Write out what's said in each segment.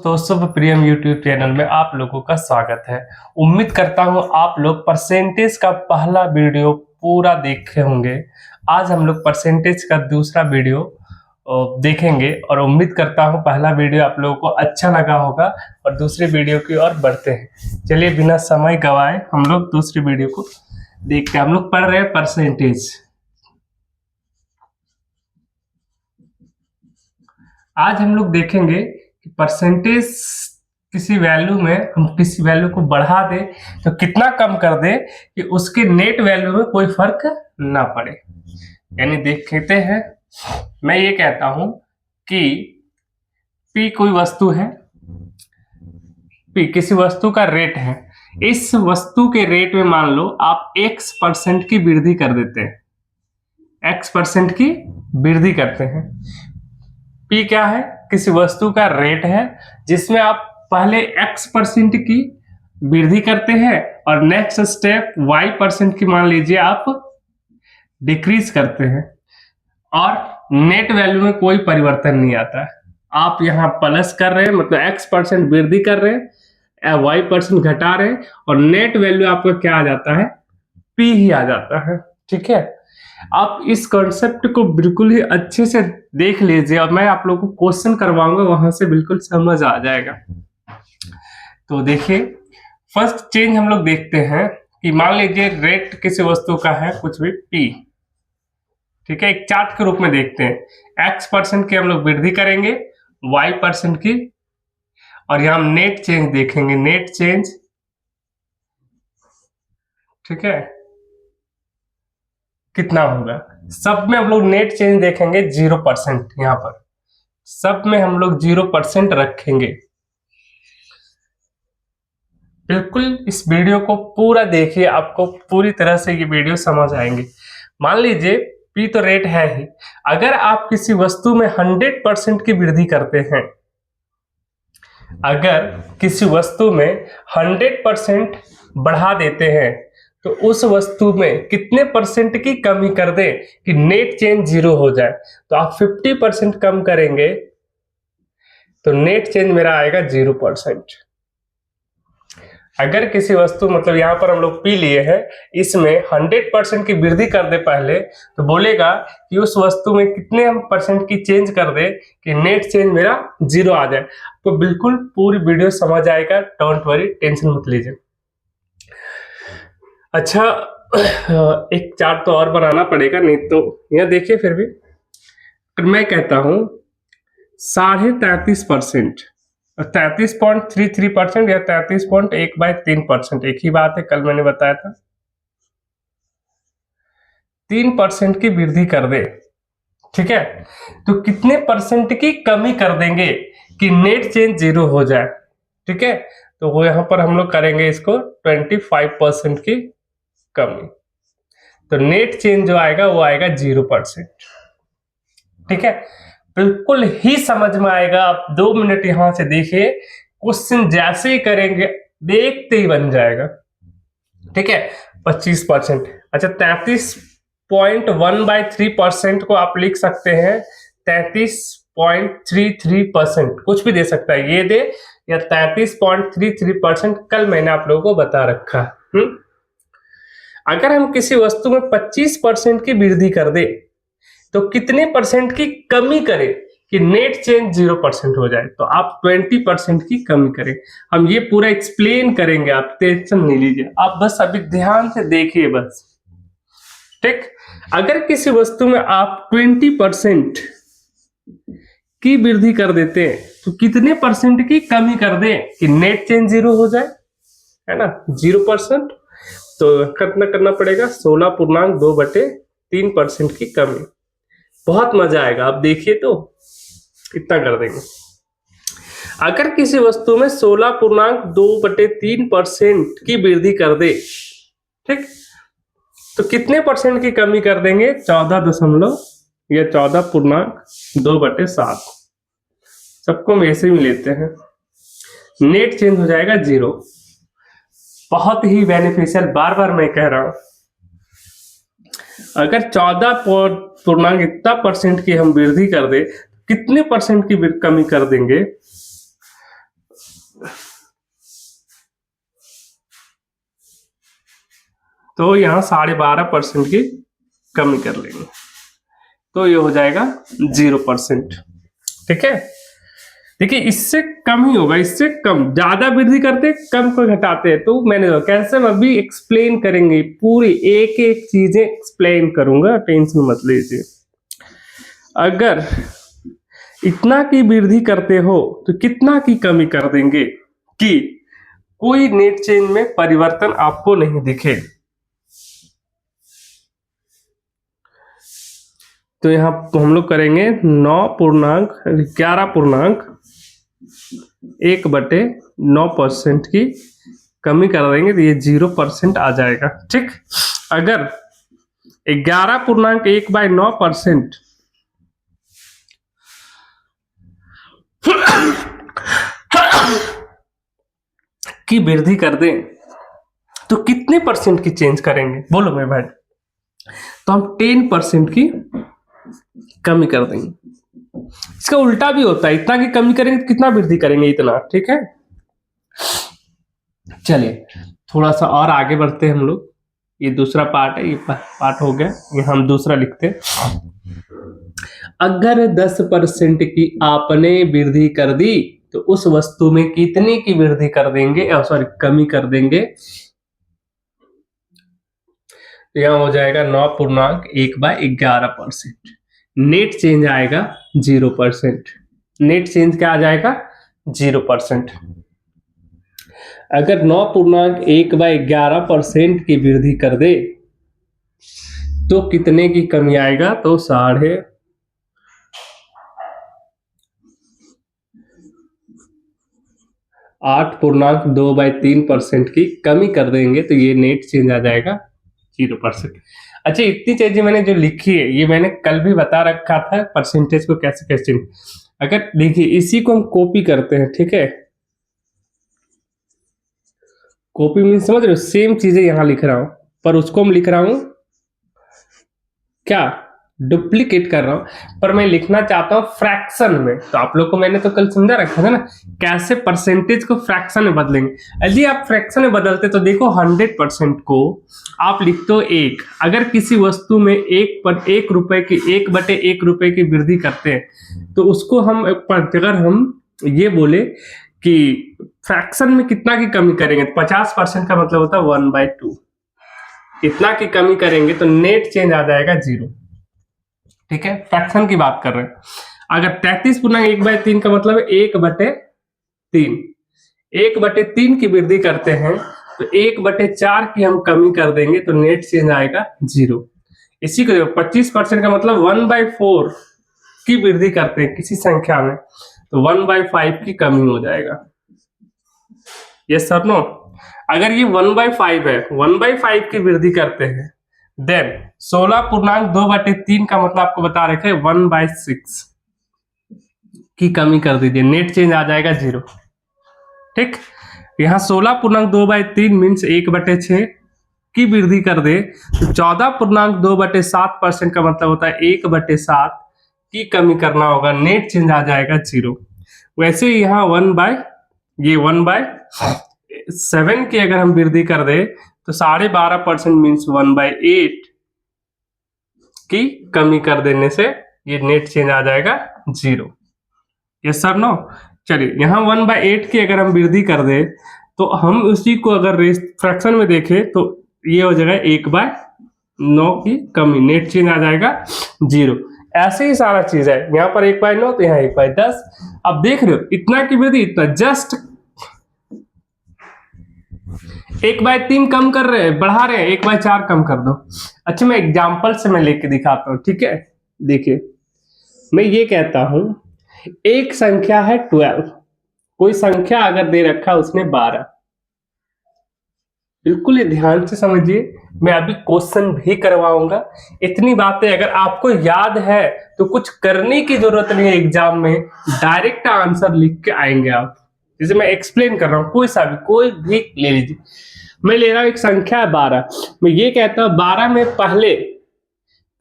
तो शुभ प्रियम YouTube channel में आप लोगों का स्वागत है। उम्मीद करता हूं आप लोग परसेंटेज का पहला वीडियो पूरा देखे होंगे। आज हम लोग परसेंटेज का दूसरा वीडियो देखेंगे और उम्मीद करता हूं पहला वीडियो आप लोगों को अच्छा लगा होगा और दूसरे वीडियो की ओर बढ़ते हैं। चलिए बिना समय गवाए हम लोग दूसरी वीडियो को देखते हैं। हम लोग पढ़ रहे हैं परसेंटेज। आज हम लोग देखेंगे कि परसेंटेज किसी वैल्यू में हम किसी वैल्यू को बढ़ा दे तो कितना कम कर दे कि उसके नेट वैल्यू में कोई फर्क ना पड़े। यानी देखते हैं, मैं ये कहता हूं कि P कोई वस्तु है, P किसी वस्तु का रेट है। इस वस्तु के रेट में मान लो आप X% की वृद्धि कर देते हैं, X% की वृद्धि करते हैं। P क्या है? किसी वस्तु का रेट है जिसमें आप पहले X% की वृद्धि करते हैं और नेक्स्ट स्टेप Y% की मान लीजिए आप डिक्रीज करते हैं और नेट वैल्यू में कोई परिवर्तन नहीं आता है। आप यहाँ प्लस कर रहे हैं, मतलब X% वृद्धि कर रहे हैं, Y% घटा रहे हैं और नेट वैल्यू आपका क्या आ जाता है? P ही आ जाता है। ठीक है, आप इस कॉन्सेप्ट को बिल्कुल ही अच्छे से देख लीजिए और मैं आप लोगों को क्वेश्चन करवाऊंगा, वहां से बिल्कुल समझ आ जाएगा। तो देखिए, फर्स्ट चेंज हम लोग देखते हैं कि मान लीजिए रेट किसी वस्तु का है कुछ भी P। ठीक है, एक चार्ट के रूप में देखते हैं। X% की हम लोग वृद्धि करेंगे, Y% की, और यहां हम नेट चेंज देखेंगे, नेट चेंज। ठीक है, कितना होगा? सब में हम लोग नेट चेंज देखेंगे 0%। यहां पर सब में हम लोग 0% रखेंगे। बिल्कुल इस वीडियो को पूरा देखिए, आपको पूरी तरह से ये वीडियो समझ आएंगे। मान लीजिए P तो रेट है ही, अगर आप किसी वस्तु में 100% की वृद्धि करते हैं, अगर किसी वस्तु में 100% बढ़ा देते हैं तो उस वस्तु में कितने परसेंट की कमी कर दे कि नेट चेंज 0 हो जाए? तो आप 50% कम करेंगे तो नेट चेंज मेरा आएगा 0%। अगर किसी वस्तु, मतलब यहां पर हम लोग P लिए हैं, इसमें 100% की वृद्धि कर दे पहले, तो बोलेगा कि उस वस्तु में कितने हम परसेंट की चेंज कर दे कि नेट चेंज मेरा 0 आ जाए। तो बिल्कुल पूरी वीडियो समझ आएगा, डोंट वरी, टेंशन मत लीजिए। अच्छा, एक चार्ट तो और बनाना पड़ेगा, नहीं तो यह देखिए। फिर भी मैं कहता हूं 33.5%, 33.33% या 33.1/3%, एक ही बात है, कल मैंने बताया था। 3% की वृद्धि कर दे, ठीक है, तो कितने परसेंट की कमी कर देंगे कि नेट चेंज 0 हो जाए? ठीक है, तो वो यहां पर हम लोग करेंगे इसको 25% की कमी, तो नेट चेंज जो आएगा वो आएगा 0%। ठीक है, बिल्कुल ही समझ में आएगा। आप 2 मिनट यहां से देखिए, क्वेश्चन जैसे ही करेंगे देखते ही बन जाएगा। ठीक है, 25%। अच्छा, 33.1/3% को आप लिख सकते हैं 33.33%, कुछ भी दे सकता है, ये दे या 33.33%। कल मैंने आप लोगों को बता रखा। अगर हम किसी वस्तु में 25% की वृद्धि कर दे तो कितने परसेंट की कमी करें कि नेट चेंज 0% हो जाए? तो आप 20% की कमी करें। हम ये पूरा एक्सप्लेन करेंगे, आप टेंशन नहीं लीजिए, आप बस अभी ध्यान से देखिए बस। ठीक, अगर किसी वस्तु में आप 20% की वृद्धि कर देते हैं तो कितने परसेंट की कमी कर दें कि नेट चेंज 0 हो जाए? है ना, 0%। तो कितना करना पड़ेगा? 16.2/3% की कमी। बहुत मजा आएगा, आप देखिए तो इतना कर देंगे। अगर किसी वस्तु में 16.2/3% की वृद्धि कर दे, ठीक, तो कितने परसेंट की कमी कर देंगे? 14 या 14.2/7। सबको हम ऐसे ही लेते हैं, नेट चेंज हो जाएगा 0। बहुत ही बेनिफिशियल, बार बार मैं कह रहा हूं। अगर 14% की हम वृद्धि कर दे, कितने परसेंट की कमी कर देंगे? तो यहाँ 12.5% की कमी कर लेंगे, तो ये हो जाएगा 0%। ठीक है, देखिए इससे कम ही होगा, इससे कम। ज्यादा वृद्धि करते कम को घटाते हैं, तो मैंने कैसे हम अभी एक्सप्लेन करेंगे, पूरी एक एक चीजें एक्सप्लेन करूंगा, टेंशन मत लीजिए। अगर इतना की वृद्धि करते हो तो कितना की कमी कर देंगे कि कोई नेट चेंज में परिवर्तन आपको नहीं दिखे। तो यहाँ हम लोग करेंगे 11.9% की कमी कर देंगे, तो ये 0% आ जाएगा। ठीक, अगर 11.1/9% की वृद्धि कर दें तो कितने परसेंट की चेंज करेंगे, बोलो मेरे भाई? तो हम 10% की कमी कर देंगे। इसका उल्टा भी होता है, इतना की कमी करेंगे तो कितना वृद्धि करेंगे, इतना। ठीक है, चलिए थोड़ा सा और आगे बढ़ते हैं हम लोग। ये दूसरा पार्ट है, ये पार्ट हो गया, ये हम दूसरा लिखते हैं। अगर 10% की आपने वृद्धि कर दी तो उस वस्तु में कितने की वृद्धि कर देंगे, सॉरी कमी कर देंगे? तो यहाँ हो जाएगा 9.1/11%। नेट चेंज आएगा 0%। नेट चेंज क्या आ जाएगा? 0%। अगर 9.1/11% की वृद्धि कर दे तो कितने की कमी आएगा? तो 8.2/3% की कमी कर देंगे, तो ये नेट चेंज आ जाएगा 0%। अच्छा, इतनी चीजें मैंने जो लिखी है ये मैंने कल भी बता रखा था, परसेंटेज को कैसे कैसे। अगर देखिए इसी को हम कॉपी करते हैं, ठीक है, कॉपी मीन समझ रहे हो, सेम चीजें यहां लिख रहा हूं, पर उसको हम लिख रहा हूं क्या, डुप्लीकेट कर रहा हूं, पर मैं लिखना चाहता हूं फ्रैक्शन में। तो आप लोग को मैंने तो कल समझा रखा था ना कैसे परसेंटेज को फ्रैक्शन में बदलेंगे। यदि आप फ्रैक्शन में बदलते तो देखो 100% को आप लिखते हो 1। अगर किसी वस्तु में 1 रुपए की 1/1 रुपए की वृद्धि करते हैं तो उसको हम, अगर हम ये बोले कि फ्रैक्शन में कितना की कमी करेंगे, 50% का मतलब होता है 1/2। इतना की कमी करेंगे तो नेट चेंज आ जाएगा 0। ठीक है, फ्रैक्शन की बात कर रहे हैं। अगर 33.1/3 का मतलब है 1/3। 1/3 की वृद्धि करते हैं तो 1/4 की हम कमी कर देंगे तो नेट चेंज आएगा 0। इसी को 25% का मतलब 1/4 की वृद्धि करते हैं किसी संख्या में तो 1/5 की कमी हो जाएगा। Yes sir no? अगर ये 1/5 है, 1/5 की वृद्धि करते हैं, देन 16.2/3 का मतलब आपको बता रखे 1/6 की कमी कर दीजिए, नेट चेंज आ जाएगा 0। ठीक, यहाँ 16.2/3 मीन्स 1/6 की वृद्धि कर दे तो 14.2/7% का मतलब होता है 1/7 की कमी करना होगा, नेट चेंज आ जाएगा 0। वैसे यहाँ 1/7 की अगर हम वृद्धि कर दे तो 12.5% मीन्स 1/8 की कमी कर देने से ये नेट चेंज आ जाएगा 0। Yes sir no? चलिए यहाँ 1/8 की अगर हम वृद्धि कर दे तो हम उसी को अगर फ्रैक्शन में देखें तो ये हो जाएगा 1/9 की कमी, नेट चेंज आ जाएगा 0। ऐसे ही सारा चीज है, यहाँ पर 1/9 तो यहाँ 1/10। अब देख रहे हो इतना की वृद्धि, इतना जस्ट 1/3 कम कर रहे हैं, बढ़ा रहे हैं, 1/4 कम कर दो। अच्छा मैं एग्जाम्पल से मैं लेके दिखाता हूं, ठीक है। देखिए मैं ये कहता हूं एक संख्या है 12, कोई संख्या अगर दे रखा उसने 12, बिल्कुल ये ध्यान से समझिए, मैं अभी क्वेश्चन भी करवाऊंगा। इतनी बातें अगर आपको याद है तो कुछ करने की जरूरत नहीं है, एग्जाम में डायरेक्ट आंसर लिख के आएंगे आप। जैसे मैं एक्सप्लेन कर रहा हूं, कोई भी ले लीजिए। मैं ले रहा हूं एक संख्या है 12, मैं ये कहता हूं 12 में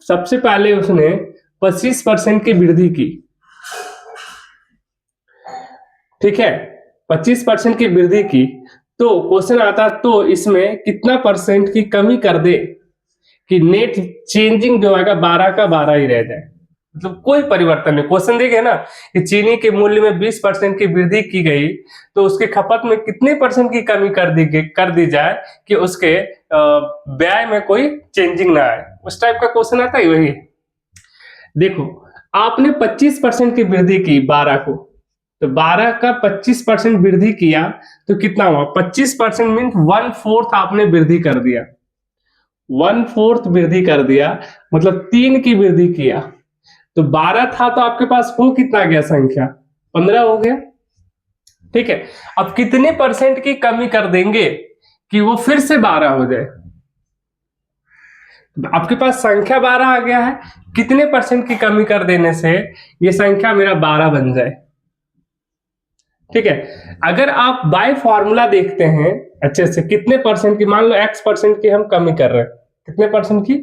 सबसे पहले उसने 25% की वृद्धि की, ठीक है, 25% की वृद्धि की तो क्वेश्चन आता तो इसमें कितना परसेंट की कमी कर दे कि नेट चेंजिंग जो आएगा 12 का 12 ही रह जाए, मतलब कोई परिवर्तन नहीं। क्वेश्चन देखे ना कि चीनी के मूल्य में 20% की वृद्धि की गई तो उसके खपत में कितने परसेंट की कमी कर दी जाए कि उसके व्यय में कोई चेंजिंग ना आए, उस टाइप का क्वेश्चन आता है। वही देखो, आपने 25% की वृद्धि की 12 को, तो 12 का 25% वृद्धि किया तो कितना हुआ? 25% मीन 1/4 आपने वृद्धि कर दिया, 1/4 वृद्धि कर दिया, मतलब 3 की वृद्धि किया। तो 12 था तो आपके पास हो कितना गया संख्या? 15 हो गया। ठीक है, अब कितने परसेंट की कमी कर देंगे कि वो फिर से 12 हो जाए? आपके पास संख्या 12 आ गया है, कितने परसेंट की कमी कर देने से ये संख्या मेरा 12 बन जाए? ठीक है, अगर आप बाय फॉर्मूला देखते हैं अच्छे से, कितने परसेंट की, मान लो x परसेंट की हम कमी कर रहे हैं, कितने परसेंट की?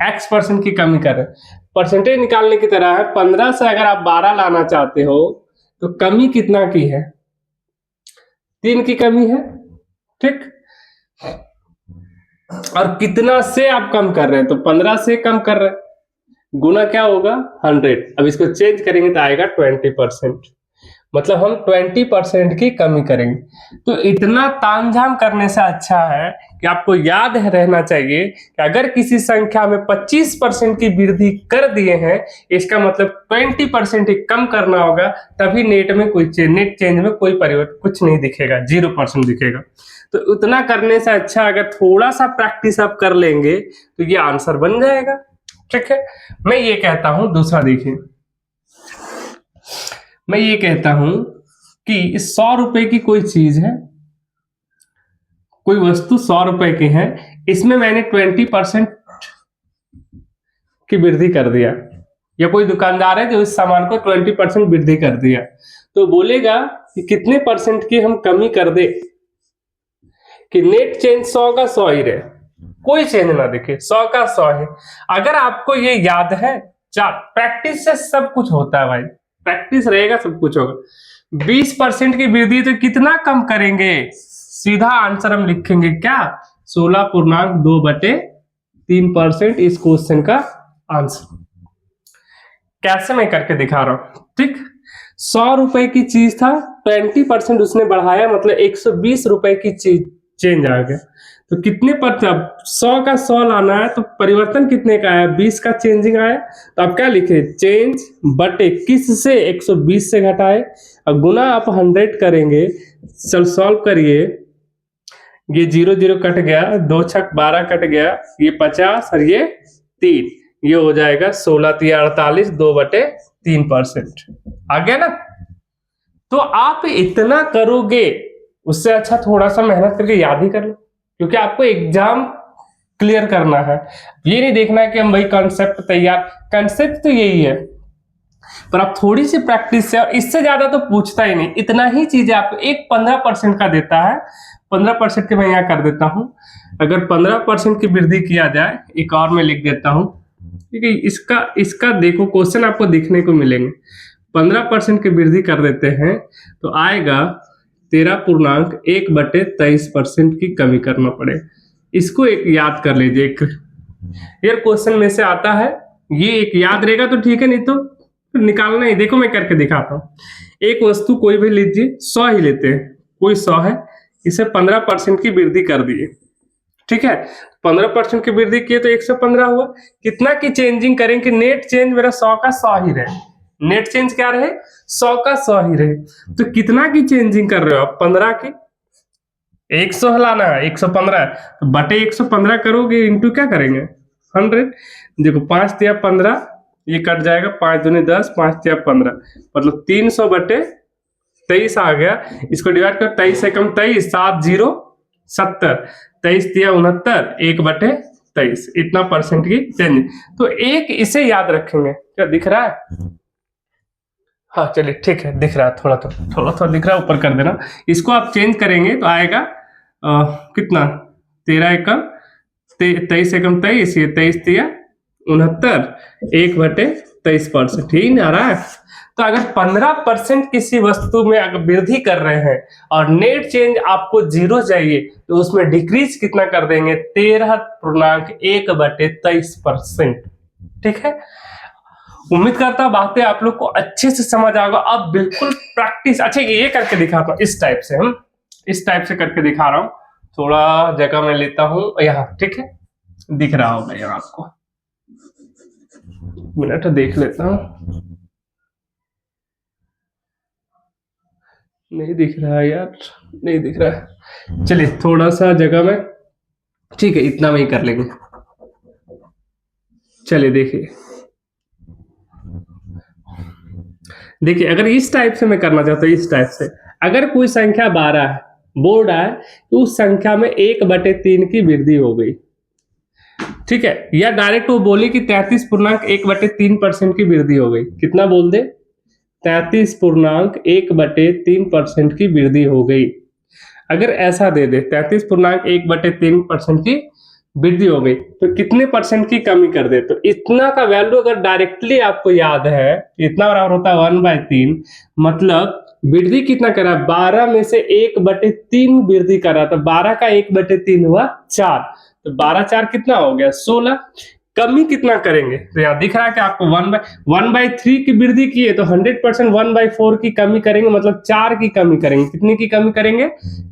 x परसेंट की कमी कर रहे हैं। परसेंटेज निकालने की तरह है, 15 से अगर आप 12 लाना चाहते हो तो कमी कितना की है? 3 की कमी है। ठीक, और कितना से आप कम कर रहे हैं? तो 15 से कम कर रहे हैं, गुना क्या होगा? 100। अब इसको चेंज करेंगे तो आएगा 20%, मतलब हम 20% की कमी करेंगे। तो इतना तामझाम करने से अच्छा है कि आपको याद रहना चाहिए कि अगर किसी संख्या में 25% की वृद्धि कर दिए हैं, इसका मतलब 20% ही कम करना होगा, तभी नेट में कोई नेट चेंज में कोई परिवर्तन कुछ नहीं दिखेगा, 0% दिखेगा। तो उतना करने से अच्छा अगर थोड़ा सा प्रैक्टिस आप कर लेंगे तो ये आंसर बन जाएगा। ठीक है, मैं ये कहता हूं, दूसरा देखिए, मैं ये कहता हूं कि 100 रुपए की कोई चीज है, कोई वस्तु 100 रुपए की है, इसमें मैंने 20% की वृद्धि कर दिया, या कोई दुकानदार है जो इस सामान को 20% वृद्धि कर दिया, तो बोलेगा कि कितने परसेंट की हम कमी कर दे कि नेट चेंज 100 का 100 ही रहे, कोई चेंज ना दिखे, 100 का 100 है। अगर आपको ये याद है, प्रैक्टिस से सब कुछ होता है भाई, प्रैक्टिस रहेगा सब कुछ होगा। 20% की वृद्धि तो कितना कम करेंगे? सीधा आंसर हम लिखेंगे क्या? 16.2/3% इस क्वेश्चन का आंसर। कैसे मैं करके दिखा रहा हूं। ठीक, 100 रुपए की चीज था, 20% उसने बढ़ाया, मतलब 120 रुपए की चीज चेंज आ गया। तो कितने पर, 100 का 100 लाना है तो परिवर्तन कितने का आया? 20 का चेंजिंग आया। तो आप क्या लिखे? चेंज बटे किस से? 120 से घटाए, अब गुना आप 100 करेंगे। चल सॉल्व करिए, ये 0 0 कट गया, 2 छक 12 कट गया, ये 50 और ये 3, ये हो जाएगा 16 3 48, 2/3%। आ गया ना? तो आप इतना करोगे, उससे अच्छा थोड़ा सा मेहनत करके याद ही कर लो, क्योंकि आपको एग्जाम क्लियर करना है। ये नहीं देखना है कि हम भाई कॉन्सेप्ट तैयार, कॉन्सेप्ट तो यही है, पर आप थोड़ी सी प्रैक्टिस से, और इससे ज्यादा तो पूछता ही नहीं, इतना ही चीज आपको। एक 15% का देता है, 15% के मैं यहाँ कर देता हूं। अगर 15% की वृद्धि किया जाए, एक और मैं लिख देता हूं, ठीक है, इसका देखो क्वेश्चन आपको दिखने को मिलेंगे। 15% की वृद्धि कर देते हैं तो आएगा 13.1/23% की कमी करना पड़ेगा। इसको एक याद कर लीजिए, एक ये क्वेश्चन में से आता है, ये एक याद रहेगा तो ठीक है, नहीं तो निकालना ही। देखो मैं करके दिखाता हूँ। एक वस्तु कोई भी लीजिए, 100 ही लेते हैं, कोई 100 है, इसे 15% की वृद्धि कर दिए। ठीक है, 15% की वृद्धि किए तो 115 हुआ। कितना की चेंजिंग करें कि नेट चेंज मेरा 100 का 100 ही रहे, नेट चेंज क्या रहे? 100 का 100 ही रहे। तो कितना की चेंजिंग कर रहे हो आप? 15 की। 100 लाना है, 115 तो बटे 115 करोगे, इंटू क्या करेंगे? 100। देखो 5 तिया 15, ये कट जाएगा, 5 दूनी 10, 5 तिया 15, मतलब 300/23 आ गया। इसको डिवाइड कर, 23 से कम 23, 7 0 70, 23 तिया 69, 1/23, इतना परसेंट की चेंज। तो एक इसे याद रखेंगे। क्या दिख रहा है? हाँ चलिए ठीक है, दिख रहा है, थोड़ा दिख रहा है, ऊपर कर देना। इसको आप चेंज करेंगे तो आएगा कितना? 13 एकम 23 एकम 23, ये 23 तिया 69, 1/23%, ठीक आ रहा है। तो अगर 15% किसी वस्तु में अगर वृद्धि कर रहे हैं और नेट चेंज आपको 0 चाहिए, तो उसमें डिक्रीज कितना कर देंगे? 13.1/23%। ठीक है, उम्मीद करता हूं बातें आप लोग को अच्छे से समझ आएगा। अब बिल्कुल प्रैक्टिस, अच्छा ये करके दिखाता हूँ, इस टाइप से हम इस टाइप से करके दिखा रहा हूं। थोड़ा जगह मैं लेता हूं यहाँ, ठीक है, दिख रहा होगा यहाँ आपको, मिनट देख लेता हूं, नहीं दिख रहा है यार, नहीं दिख रहा है। चलिए थोड़ा सा जगह में, ठीक है, इतना में ही कर लेंगे। चलिए देखिए अगर इस टाइप से मैं करना चाहता हूँ, इस टाइप से, अगर कोई संख्या 12 है, बोर्ड है, तो उस संख्या में 1/3 की वृद्धि हो गई, ठीक है, या डायरेक्ट वो बोले कि 33.1/3% की वृद्धि हो गई। कितना बोल दे? 33.1/3% की वृद्धि हो गई। अगर ऐसा दे दे 33.1/3% की वृद्धि हो गई, तो कितने परसेंट की कमी कर दे? तो इतना का वैल्यू अगर डायरेक्टली आपको याद है, इतना बराबर होता है 1/3, मतलब वृद्धि कितना करा? 12 में से 1/3 वृद्धि करा, तो 12 का 1/3 हुआ 4, तो 12×4 कितना हो गया? 16। कमी कितना करेंगे? तो यहाँ दिख रहा है कि आपको 1/3 की वृद्धि की है, तो 100% 1/4 की कमी करेंगे, मतलब 4 की कमी करेंगे। कितनी की कमी करेंगे?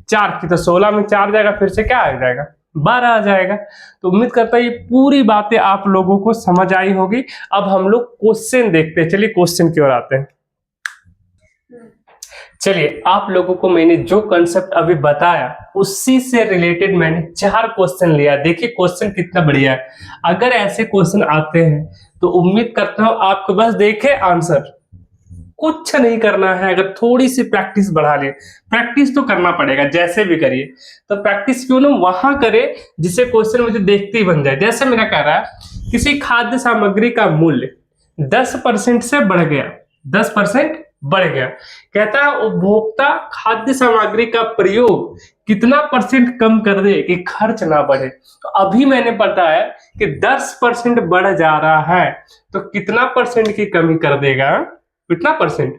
4 की। तो 16 में 4 जाएगा, फिर से क्या आ जाएगा? 12 आ जाएगा। तो उम्मीद करता है ये पूरी बातें आप लोगों को समझ आई होगी। अब हम लोग क्वेश्चन देखते हैं। चलिए क्वेश्चन की ओर आते हैं। चलिए आप लोगों को मैंने जो कंसेप्ट अभी बताया उसी से रिलेटेड मैंने 4 क्वेश्चन लिया। देखिए क्वेश्चन कितना बढ़िया है। अगर ऐसे क्वेश्चन आते हैं तो उम्मीद करता हूं आपको बस देखे आंसर, कुछ नहीं करना है। अगर थोड़ी सी प्रैक्टिस बढ़ा ले, प्रैक्टिस तो करना पड़ेगा जैसे भी करिए, तो प्रैक्टिस क्यों ना वहां करे जिसे क्वेश्चन मुझे देखते ही बन जाए। जैसे मेरा कह रहा है किसी खाद्य सामग्री का मूल्य 10% से बढ़ गया, 10% बढ़ गया, कहता है उपभोक्ता खाद्य सामग्री का प्रयोग कितना % कम कर दे कि खर्च ना बढ़े। तो अभी मैंने बताया कि 10% बढ़ जा रहा है, तो कितना % की कमी कर देगा? कितना %?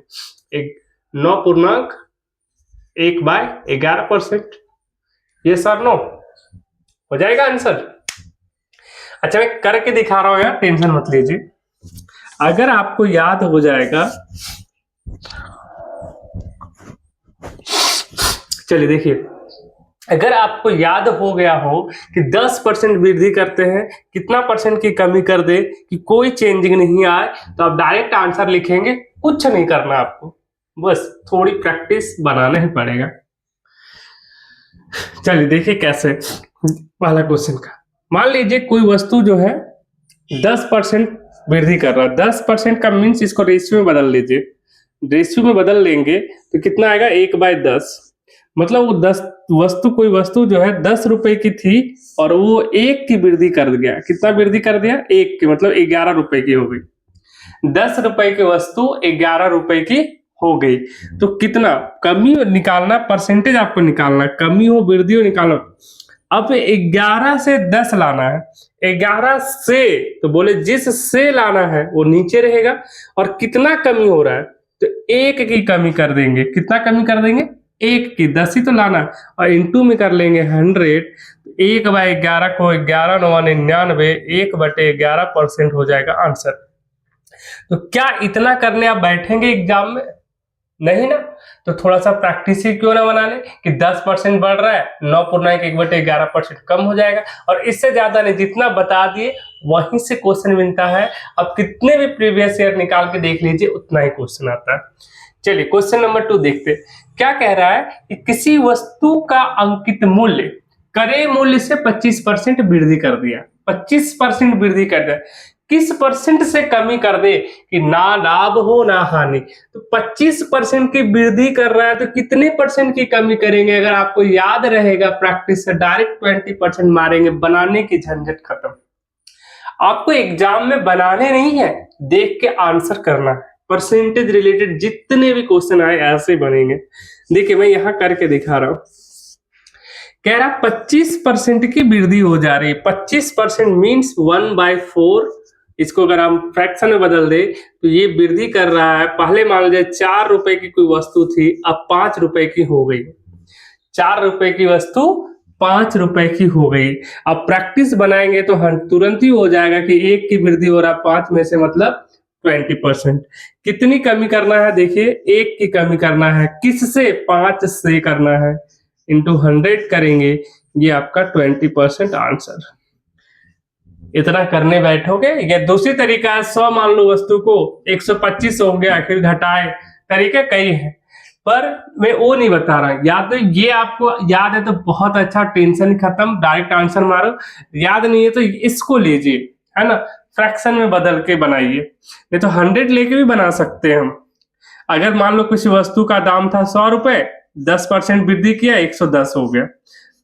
9.1/11%। ये सर नो हो जाएगा आंसर। अच्छा मैं करके दिखा रहा हूं यार, टेंशन मत लीजिए। अगर आपको याद हो जाएगा, चलिए देखिए, अगर आपको याद हो गया हो कि 10% वृद्धि करते हैं, कितना % की कमी कर दे कि कोई चेंजिंग नहीं आए, तो आप डायरेक्ट आंसर लिखेंगे। कुछ नहीं करना आपको, बस थोड़ी प्रैक्टिस बनाना ही पड़ेगा। चलिए देखिए कैसे वाला क्वेश्चन का। मान लीजिए कोई वस्तु जो है 10% वृद्धि कर रहा है। 10% का मीन्स इसको रेशियो में बदल लीजिए। रेशियो में बदल लेंगे तो कितना आएगा? 1/10। मतलब वो 10 वस्तु, कोई वस्तु जो है 10 रुपए की थी और वो 1 की वृद्धि कर दिया। कितना वृद्धि कर दिया? 1 की, मतलब 11 रुपए की हो गई। 10 रुपए की वस्तु 11 रुपए की हो गई। तो कितना कमी निकालना, परसेंटेज आपको निकालना, कमी हो वृद्धि हो निकालना। अब 11 से 10 लाना है। 11 से, तो बोले जिस से लाना है वो नीचे रहेगा, और कितना कमी हो रहा है? तो 1 की कमी कर देंगे। कितना कमी कर देंगे? 1 की। 10 ही तो लाना, और इंटू में कर लेंगे 100। 1/11 को 11 9 99, 1/11% हो जाएगा आंसर। तो क्या इतना करने आप बैठेंगे एग्जाम में? नहीं ना। तो थोड़ा सा प्रैक्टिस ही क्यों ना बना ले कि 10% बढ़ रहा है, 9.1/11% कम हो जाएगा, और इससे ज्यादा नहीं, जितना बता दिए वहीं से क्वेश्चन मिलता है। अब कितने भी प्रीवियस ईयर निकाल के देख लीजिए, उतना ही क्वेश्चन आता है। चलिए क्वेश्चन नंबर 2 देखते। क्या कह रहा है कि किसी वस्तु का अंकित मूल्य क्रय मूल्य से 25% वृद्धि कर दिया। 25% वृद्धि कर दिया, किस % से कमी कर दे कि ना लाभ हो ना हानि? तो 25% की वृद्धि कर रहा है, तो कितने % की कमी करेंगे? अगर आपको याद रहेगा प्रैक्टिस से, डायरेक्ट 20% मारेंगे, बनाने की झंझट खत्म। आपको एग्जाम में बनाने नहीं है, देख के आंसर करना है। परसेंटेज रिलेटेड जितने भी क्वेश्चन आए ऐसे बनेंगे। देखिए मैं यहां करके दिखा रहा हूं। कह रहा 25% की वृद्धि हो जा रही है। 25% मीन्स 1/4 इसको अगर हम फ्रैक्शन में बदल दे तो ये वृद्धि कर रहा है। पहले मान लीजिए 4 रुपए की कोई वस्तु थी, अब 5 रुपए की हो गई। 4 रुपए की वस्तु 5 रुपए की हो गई। अब प्रैक्टिस बनाएंगे तो हम तुरंत ही हो जाएगा कि 1 की वृद्धि हो रहा है 5 में से, मतलब 20%। कितनी कमी करना है? देखिए 1 की कमी करना है, किससे? 5 से करना है, इंटू 100 करेंगे, ये आपका 20% आंसर। इतना करने बैठोगे। या दूसरी तरीका है, 100 मान लो वस्तु को 125 हो गया, फिर घटाए, तरीके कई है, पर मैं वो नहीं बता रहा। या तो ये आपको याद है तो बहुत अच्छा, टेंशन खत्म, डायरेक्ट आंसर मारो। याद नहीं है तो इसको लीजिए, है ना, फ्रैक्शन में बदल के बनाइए। नहीं तो 100 लेके भी बना सकते हैं हम। अगर मान लो किसी वस्तु का दाम था 100 रुपए, 10% वृद्धि किया, 110 हो गया।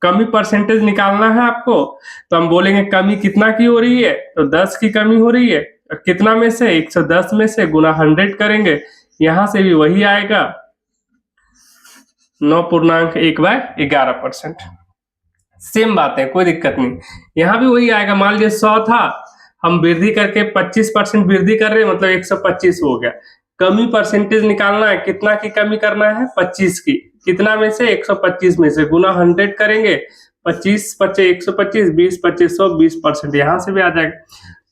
कमी परसेंटेज निकालना है आपको, तो हम बोलेंगे कमी कितना की हो रही है, तो 10 की कमी हो रही है। कितना में से? 110 में से गुना 100 करेंगे, यहां से भी वही आएगा, 9.1/11%। सेम बात है, कोई दिक्कत नहीं, यहां भी वही आएगा। मान लीजिए 100 था, हम वृद्धि करके 25% वृद्धि कर रहे हैं, मतलब 125 हो गया। कमी परसेंटेज निकालना है, कितना की कमी करना है? 25 की। कितना में से? 125 में से, गुना 100 करेंगे, 25 25 125, 20 2500, 20%, यहां से भी आ जाएगा।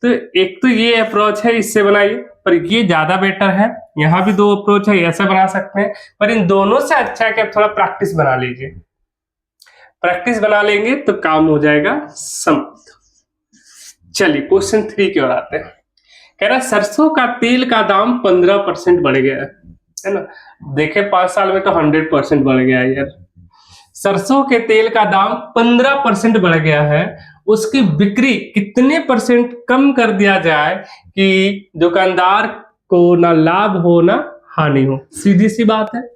तो एक तो ये अप्रोच है, इससे बनाइए, पर ये ज्यादा बेटर है। यहाँ भी 2 अप्रोच है, ऐसे बना सकते हैं, पर इन दोनों से अच्छा है कि आप थोड़ा प्रैक्टिस बना लीजिए। प्रैक्टिस बना लेंगे तो काम हो जाएगा समाप्त। चलिए क्वेश्चन 3 की ओर आते हैं। कह रहा सरसों का तेल का दाम 15% बढ़ गया है ना। देखे 5 साल में तो 100% बढ़ गया है यार। सरसों के तेल का दाम 15% बढ़ गया है, उसकी बिक्री कितने परसेंट कम कर दिया जाए कि दुकानदार को ना लाभ हो ना हानि हो? सीधी सी बात है।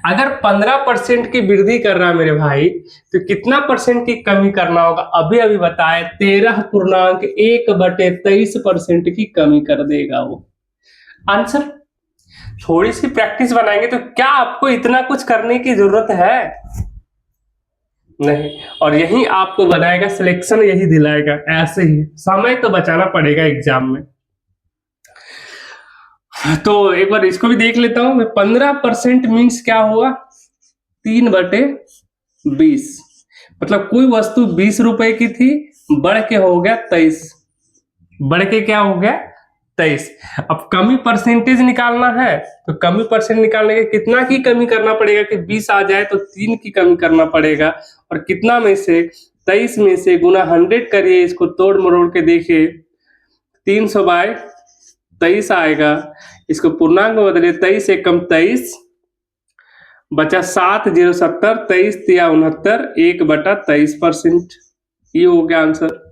अगर 15% की वृद्धि कर रहा है मेरे भाई, तो कितना परसेंट की कमी करना होगा? अभी अभी बताए 13.1/23% की कमी कर देगा वो आंसर। थोड़ी सी प्रैक्टिस बनाएंगे तो क्या आपको इतना कुछ करने की जरूरत है? नहीं। और यही आपको बनाएगा, सिलेक्शन यही दिलाएगा। ऐसे ही समय तो बचाना पड़ेगा एग्जाम में। तो एक बार इसको भी देख लेता हूं मैं। 15% मीन्स क्या हुआ? 3/20। मतलब कोई वस्तु 20 रुपए की थी, बढ़ के हो गया 23। बढ़ के क्या हो गया? 23। अब कमी परसेंटेज निकालना है, तो कमी परसेंट निकालने के कितना की कमी करना पड़ेगा कि 20 आ जाए, तो 3 की कमी करना पड़ेगा। और कितना में से? 23 में से, गुना 100 करिए, इसको तोड़ मरोड़ के देखिए, 300/23 आएगा। इसको पूर्णांक में बदलिए, 23 एकम 23, बचा 7 0 70, 23 तिया 69, 1/23%। ये हो गया आंसर।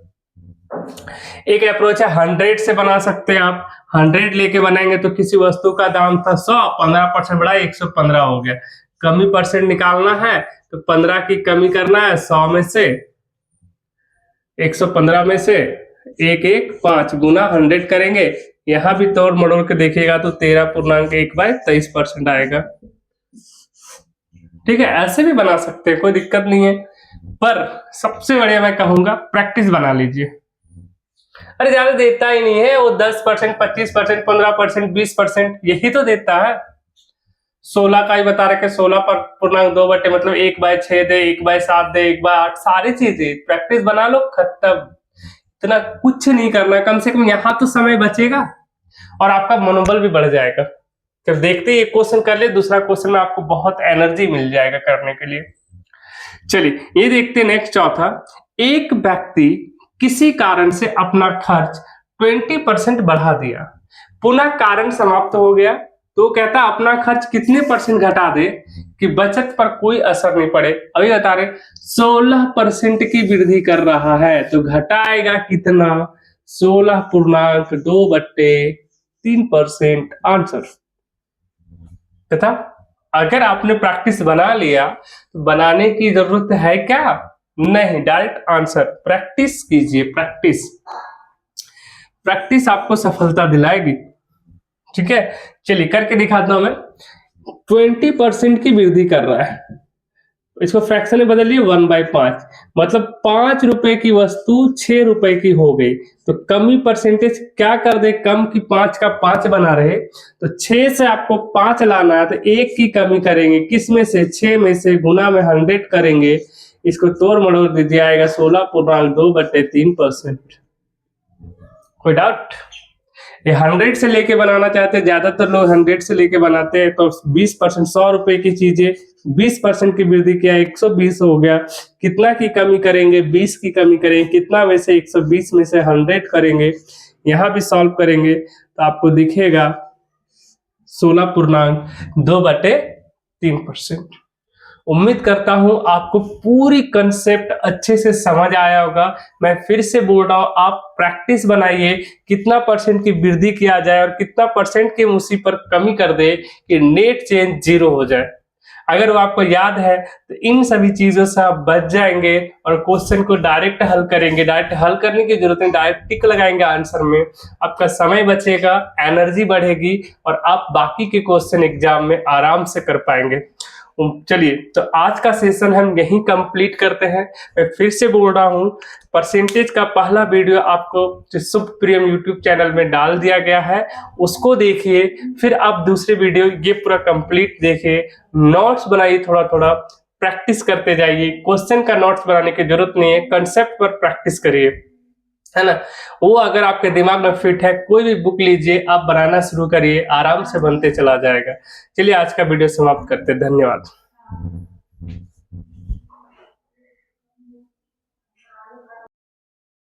एक अप्रोच है 100 से बना सकते हैं आप। 100 लेके बनाएंगे तो किसी वस्तु का दाम था 100, 15% बढ़ा, 115 हो गया। कमी परसेंट निकालना है तो 15 की कमी करना है, 100 में से, 115 में से 115 गुना 100 करेंगे, यहां भी तोड़ मड़ोड़ के देखिएगा तो 13.1/23% आएगा। ठीक है, ऐसे भी बना सकते हैं, कोई दिक्कत नहीं है, पर सबसे बढ़िया मैं कहूंगा प्रैक्टिस बना लीजिए। अरे ज्यादा देता ही नहीं है वो, 10%, 25%, 15%, 20% यही तो देता है। 16 का ही बता रहे, 16.2 बटे, मतलब 1/6 दे, 1/7 दे, 1/8, सारी चीजें। प्रैक्टिस बना लो, खत्म। इतना कुछ नहीं करना, कम से कम यहाँ तो समय बचेगा और आपका मनोबल भी बढ़ जाएगा। जब देखते ही एक क्वेश्चन कर ले, दूसरा क्वेश्चन में आपको बहुत एनर्जी मिल जाएगा करने के लिए। चलिए ये देखते हैं नेक्स्ट, चौथा। एक व्यक्ति किसी कारण से अपना खर्च 20% बढ़ा दिया, पुनः कारण समाप्त हो गया, तो कहता अपना खर्च कितने परसेंट घटा दे कि बचत पर कोई असर नहीं पड़े। अभी बता रहे 16% की वृद्धि कर रहा है, तो घटाएगा कितना? 16.2/3% आंसर। तथा अगर आपने प्रैक्टिस बना लिया तो बनाने की जरूरत है क्या? नहीं, डायरेक्ट आंसर। प्रैक्टिस कीजिए, प्रैक्टिस। प्रैक्टिस आपको सफलता दिलाएगी। ठीक है, चलिए करके दिखाता हूं मैं। 20% की वृद्धि कर रहा है, इसको फ्रैक्शन में बदलिए 1/5, मतलब 5 रुपए की वस्तु 6 रुपए की हो गई। तो कमी परसेंटेज क्या कर दे, कम की 5 का 5 बना रहे, तो 6 से आपको 5 लाना है तो 1 की कमी करेंगे, किस में से, 6 में से, गुना में 100 करेंगे, इसको तोड़ मरोड़ दीजिए, आएगा 16.2/3%। कोई डाउट? ये 100 से लेके बनाना चाहते हैं, ज्यादातर लोग 100 से लेके बनाते हैं, तो 20%, 100 रुपए की चीजें 20% की वृद्धि किया, 120 हो गया, कितना की कमी करेंगे, 20 की कमी करेंगे, कितना में से 120 में से 100 करेंगे, यहां भी सॉल्व करेंगे तो आपको दिखेगा 16.2/3%। उम्मीद करता हूं आपको पूरी कंसेप्ट अच्छे से समझ आया होगा। मैं फिर से बोल रहा हूं, आप प्रैक्टिस बनाइए, कितना परसेंट की वृद्धि किया जाए और कितना परसेंट की उसी पर कमी कर दे कि नेट चेंज 0 हो जाए। अगर वो आपको याद है तो इन सभी चीजों से आप बच जाएंगे और क्वेश्चन को डायरेक्ट हल करेंगे। डायरेक्ट हल करने की जरूरत नहीं, डायरेक्ट टिक लगाएंगे आंसर में, आपका समय बचेगा, एनर्जी बढ़ेगी और आप बाकी के क्वेश्चन एग्जाम में आराम से कर पाएंगे। चलिए, तो आज का सेशन हम यहीं कंप्लीट करते हैं। मैं फिर से बोल रहा हूं, परसेंटेज का पहला वीडियो आपको शुभ प्रियम यूट्यूब चैनल में डाल दिया गया है, उसको देखिए, फिर आप दूसरे वीडियो ये पूरा कंप्लीट देखिए, नोट्स बनाइए, थोड़ा थोड़ा प्रैक्टिस करते जाइए। क्वेश्चन का नोट्स बनाने की जरूरत नहीं है, कंसेप्ट पर प्रैक्टिस करिए, है ना। वो अगर आपके दिमाग में फिट है, कोई भी बुक लीजिए, आप बनाना शुरू करिए, आराम से बनते चला जाएगा। चलिए आज का वीडियो समाप्त करते हैं, धन्यवाद।